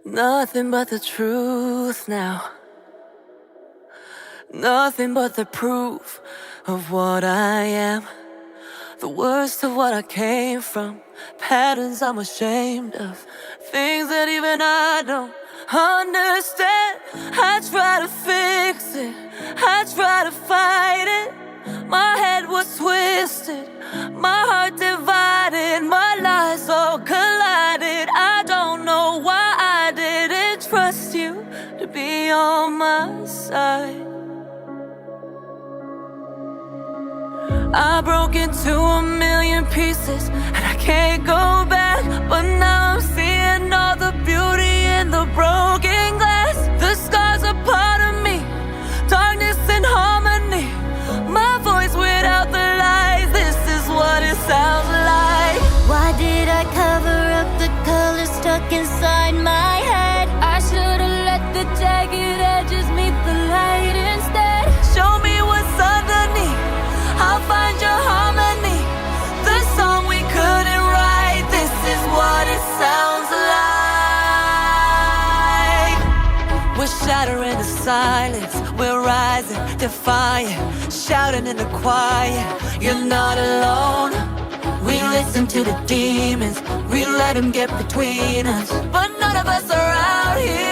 Nothing but the truth now. Nothing but the proof of what I am. The worst of what I came from. Patterns I'm ashamed of. Things that even I don't understand. I try to fix it, I try to fight it. My head was twisted, my heart divided, my lies all collided. I don't know why I didn't trust you to be on my side. I broke into a million pieces and I can't go back. But now I'm seeing all the beauty in the broken glass. The scars are part of me, darkness and harmony. My voice without the lies, this is what it sounds like. Why did I cover up the color stuck inside my head? I should've let the jagged edges meet the light instead. Show me what's underneath, I'll find your harmony. The song we couldn't write, this is what it sounds like. We're shattering the silence, we're rising, defiant, shouting in the quiet. You're not alone. We listen to the demons, we let them get between us. But none of us are out here